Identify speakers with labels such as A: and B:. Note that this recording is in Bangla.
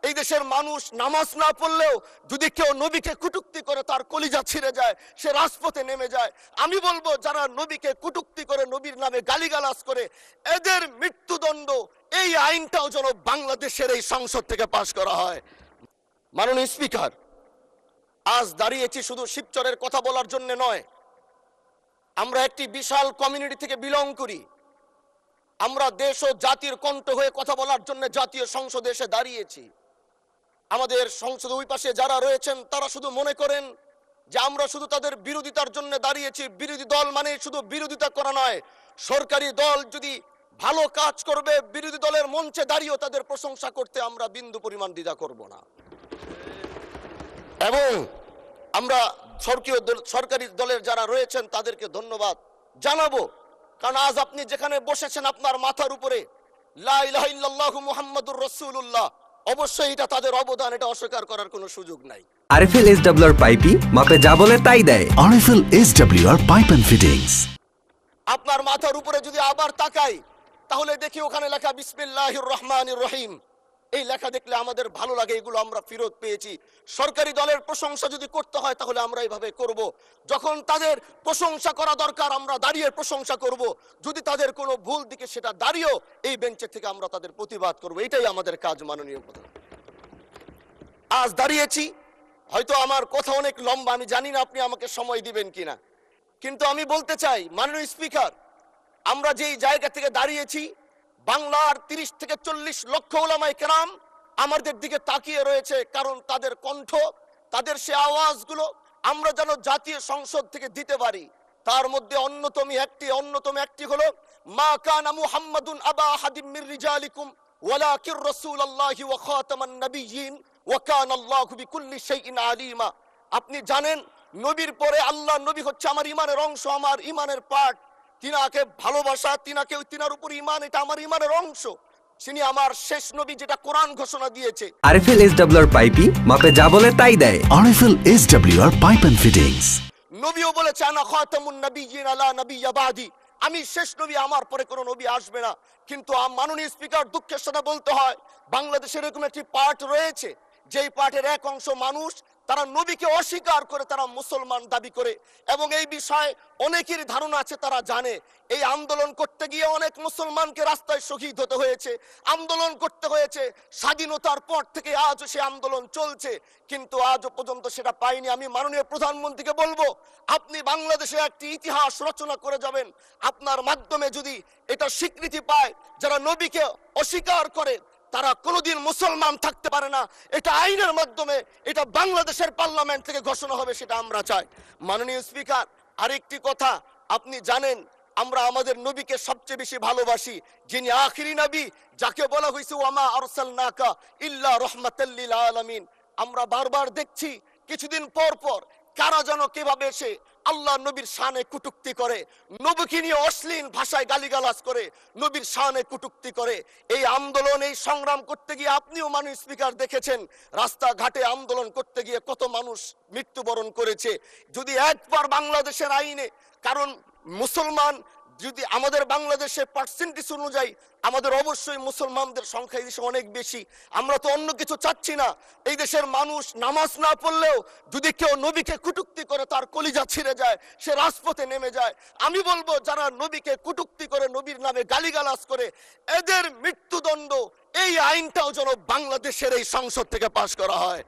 A: এই দেশের মানুষ নামাজ না পড়লেও যদি কেউ নবীকে কটূক্তি করে তার কলিজা ছিঁড়ে যায়, সে রাজপথে নেমে যায়। আমি বলবো যারা নবীকে কটূক্তি করে, নবীর নামে গালিগালাজ করে, এদের মৃত্যুদণ্ড এই আইনটাও যেন বাংলাদেশের এই সংসদ থেকে পাশ করা হয়। মাননীয় স্পিকার, আজ দাঁড়িয়েছি শুধু শিবচরের কথা বলার জন্য নয়। আমরা একটি বিশাল কমিউনিটি থেকে বিলং করি। আমরা দেশ ও জাতির কণ্ঠ হয়ে কথা বলার জন্য জাতীয় সংসদে এসে দাঁড়িয়েছি। আমাদের সংসদ ওই পাশে যারা রয়েছেন তারা শুধু মনে করেন যে আমরা শুধু তাদের বিরোধিতার জন্য দাঁড়িয়েছি। বিরোধী দল মানে শুধু বিরোধিতা করা নয়, সরকারি দল যদি ভালো কাজ করবে, বিরোধী দলের মঞ্চে দাঁড়িয়েও তাদের প্রশংসা করতে আমরা বিন্দু পরিমাণ দ্বিধা করব না। এবং আমরা সরকারি দলের যারা রয়েছেন তাদেরকে ধন্যবাদ জানাবো, কারণ আজ আপনি যেখানে বসেছেন আপনার মাথার উপরে লা ইলাহা ইল্লাল্লাহু মুহাম্মাদুর রাসূলুল্লাহ, অবশ্যই এটা তাদের অবদান, এটা অস্বীকার করার কোনো সুযোগ নাই।
B: আরএফএল এসডব্লিউআর পাইপি মাপে যা বলে তাই দেয়।
C: RFL SWR pipe and fittings.
A: আপনার মাথার উপরে যদি আবার তাকাই তাহলে দেখি ওখানে লেখা বিসমিল্লাহির রহমানির রহিম। এই লেখা দেখলে আমাদের ভালো লাগে, এগুলো আমরা ফেরত পেয়েছি। সরকারি দলের প্রশংসা যদি করতে হয় তাহলে আমরা এইভাবে করব। যখন তাদের প্রশংসা করা দরকার আমরা দাঁড়িয়ে প্রশংসা করব, যদি তাদের কোনো ভুল দিকে সেটা দাঁড়িয়েও এই বেঞ্চের থেকে আমরা তাদের প্রতিবাদ করব। এটাই আমাদের কাজ। মাননীয় প্রধান, আজ দাঁড়িয়েছি, হয়তো আমার কথা অনেক লম্বা, আমি জানি না আপনি আমাকে সময় দিবেন কিনা, কিন্তু আমি বলতে চাই মাননীয় স্পিকার, আমরা যেই জায়গা থেকে দাঁড়িয়েছি, বাংলার 30 থেকে 40 লক্ষ উলামায়ে কেরাম আমাদের দিকে তাকিয়ে রয়েছে, কারণ তাদের কণ্ঠ, তাদের সে আওয়াজগুলো আমরা যেন জাতীয় সংসদ থেকে দিতে পারি। তার মধ্যে অন্যতম একটি হলো মা কানা মুহাম্মাদুন আবা আহাদিম মির রিজালিকুম ওয়ালাকির রাসূলুল্লাহি ওয়া খাতামান নাবিয়্যিন ওয়া কানা আল্লাহু বিকুল্লি শাইইন আলিমা। আপনি জানেন নবীর পরে আল্লাহ নবী হচ্ছে আমার ইমানের অংশ, আমার ইমানের পার্ট। তিনাকে ভালোবাসা, তিনার উপর ইমান, এটা আমার ইমানের অংশ। তিনি আমার শেষ নবী, যেটা কোরআন ঘোষণা দিয়েছে।
B: আরএফএল এসডব্লিউআর পাইপি মাপে যা বলে তাই দেয়।
C: RFL SWR pipe and fittings.
A: নবীও বলেছে আনা খাতামুন নাবিয়্যিন লা নাবিয়্যা বাদি, আমি শেষ নবী, আমার পরে কোনো নবী আসবে না। কিন্তু মাননীয় স্পিকার, দুঃখের সাথে বলতে হয় বাংলাদেশের এরকম একটি পার্ট রয়েছে, যেই পার্টের এক অংশ মানুষ তারা নবীকে অস্বীকার করে, তারা মুসলমান দাবি করে। এবং এই বিষয়ে অনেকেরই ধারণা আছে, তারা জানে এই আন্দোলন করতে গিয়ে অনেক মুসলমানকে রাস্তায় শহীদ হতে হয়েছে, আন্দোলন করতে হয়েছে। স্বাধীনতার পর থেকে আজও সে আন্দোলন চলছে, কিন্তু আজও পর্যন্ত সেটা পাইনি। আমি মাননীয় প্রধানমন্ত্রীকে বলবো, আপনি বাংলাদেশে একটি ইতিহাস রচনা করে যাবেন। আপনার মাধ্যমে যদি এটা স্বীকৃতি পায়, যারা নবীকে অস্বীকার করে তারা কোনোদিন মুসলমান থাকতে পারে না, এটা আইনের মাধ্যমে, এটা বাংলাদেশের পার্লামেন্ট থেকে ঘোষণা হবে, সেটা আমরা চাই। মাননীয় স্পিকার, আরেকটি কথা, আপনি জানেন আমরা আমাদের নবীকে সবচেয়ে বেশি ভালোবাসি, যিনি আখিরি নবী, যাকে বলা হয়েছে ওয়ামা আরসালনাকা ইল্লা রাহমাতাল লিল আলামিন। আমরা বারবার দেখছি কিছুদিন পর পর কারা যেন কিভাবে এসে আল্লাহ নবীর শানে কটূক্তি করে, নবীকে নিয়ে অশ্লীল ভাষায় গালিগালাজ করে, নবীর শানে কটূক্তি করে। এই আন্দোলন, এই সংগ্রাম করতে গিয়ে আপনিও মাননীয় স্পিকার দেখেছেন রাস্তাঘাটে আন্দোলন করতে গিয়ে কত মানুষ মৃত্যুবরণ করেছে। যদি একবার বাংলাদেশের আইনে, কারণ মুসলমান যদি আমাদের বাংলাদেশের পার্সেন্টেজ অনুযায়ী আমাদের অবশ্যই মুসলমানদের সংখ্যা এই দেশে অনেক বেশি। আমরা তো অন্য কিছু চাচ্ছি না। এই দেশের মানুষ নামাজ না পড়লেও যদি কেউ নবীকে কটূক্তি করে তার কলিজা ছিঁড়ে যায়, সে রাজপথে নেমে যায়। আমি বলবো যারা নবীকে কটূক্তি করে, নবীর নামে গালিগালাজ করে, এদের মৃত্যুদণ্ড এই আইনটাও যেন বাংলাদেশের এই সংসদ থেকে পাশ করা হয়।